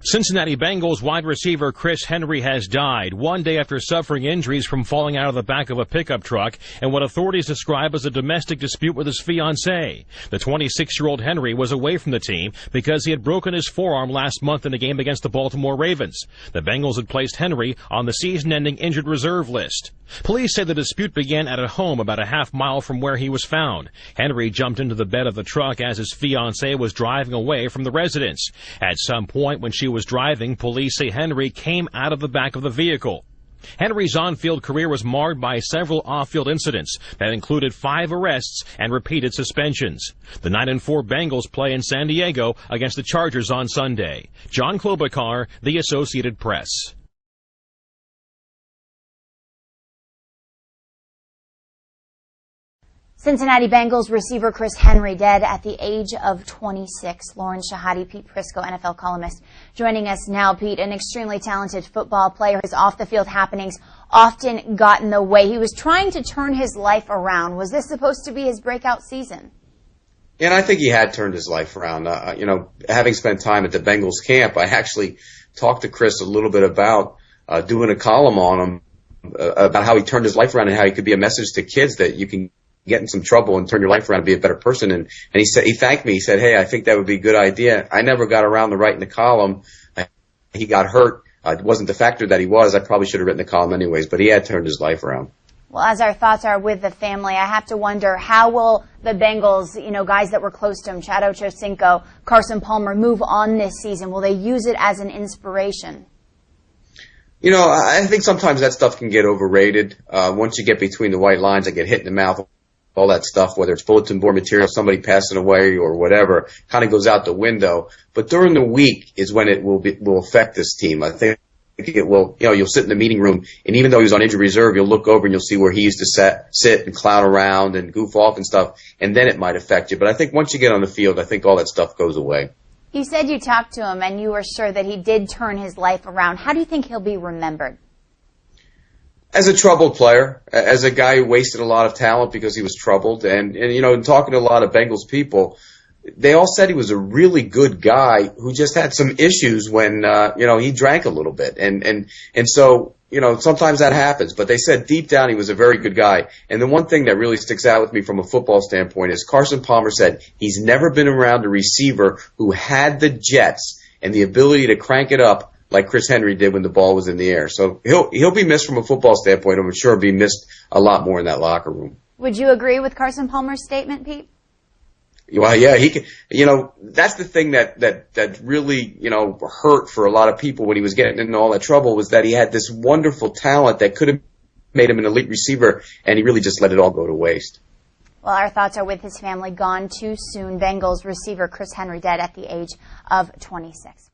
Cincinnati Bengals wide receiver Chris Henry has died one day after suffering injuries from falling out of the back of a pickup truck in what authorities describe as a domestic dispute with his fiancée. The 26-year-old Henry was away from the team because he had broken his forearm last month in a game against the Baltimore Ravens. The Bengals had placed Henry on the season-ending injured reserve list. Police say the dispute began at a home about a half-mile from where he was found. Henry jumped into the bed of the truck as his fiancée was driving away from the residence. At some point when she was driving, police say Henry came out of the back of the vehicle. Henry's on-field career was marred by several off-field incidents that included 5 arrests and repeated suspensions. The 9-4 Bengals play in San Diego against the Chargers on Sunday. John Klobuchar, The Associated Press. Cincinnati Bengals receiver Chris Henry dead at the age of 26. Lauren Shahadi, Pete Prisco, NFL columnist, joining us now. Pete, an extremely talented football player. His off-the-field happenings often got in the way. He was trying to turn his life around. Was this supposed to be his breakout season? And I think he had turned his life around. Having spent time at the Bengals camp, I actually talked to Chris a little bit about doing a column on him about how he turned his life around and how he could be a message to kids that you can get in some trouble and turn your life around and be a better person. And he thanked me. He said, "Hey, I think that would be a good idea." I never got around to writing the column. He got hurt. It wasn't the factor that he was. I probably should have written the column anyways, but he had turned his life around. Well, as our thoughts are with the family, I have to wonder, how will the Bengals, guys that were close to him, Chad Ochocinco, Carson Palmer, move on this season? Will they use it as an inspiration? I think sometimes that stuff can get overrated. Once you get between the white lines, I get hit in the mouth. All that stuff, whether it's bulletin board material, somebody passing away or whatever, kind of goes out the window. But during the week is when it will affect this team. I think it will. You'll sit in the meeting room, and even though he was on injured reserve, you'll look over and you'll see where he used to sit and clown around and goof off and stuff, and then it might affect you. But I think once you get on the field, I think all that stuff goes away. You said you talked to him and you were sure that he did turn his life around. How do you think he'll be remembered? As a troubled player, as a guy who wasted a lot of talent because he was troubled, and talking to a lot of Bengals people, they all said he was a really good guy who just had some issues when he drank a little bit, and so sometimes that happens. But they said deep down he was a very good guy. And the one thing that really sticks out with me from a football standpoint is Carson Palmer said he's never been around a receiver who had the jets and the ability to crank it up like Chris Henry did when the ball was in the air. So he'll be missed from a football standpoint. I'm sure he'll be missed a lot more in that locker room. Would you agree with Carson Palmer's statement, Pete? Well, yeah, he can. That's the thing that really hurt for a lot of people when he was getting into all that trouble, was that he had this wonderful talent that could have made him an elite receiver, and he really just let it all go to waste. Well, our thoughts are with his family. Gone too soon. Bengals receiver Chris Henry dead at the age of 26.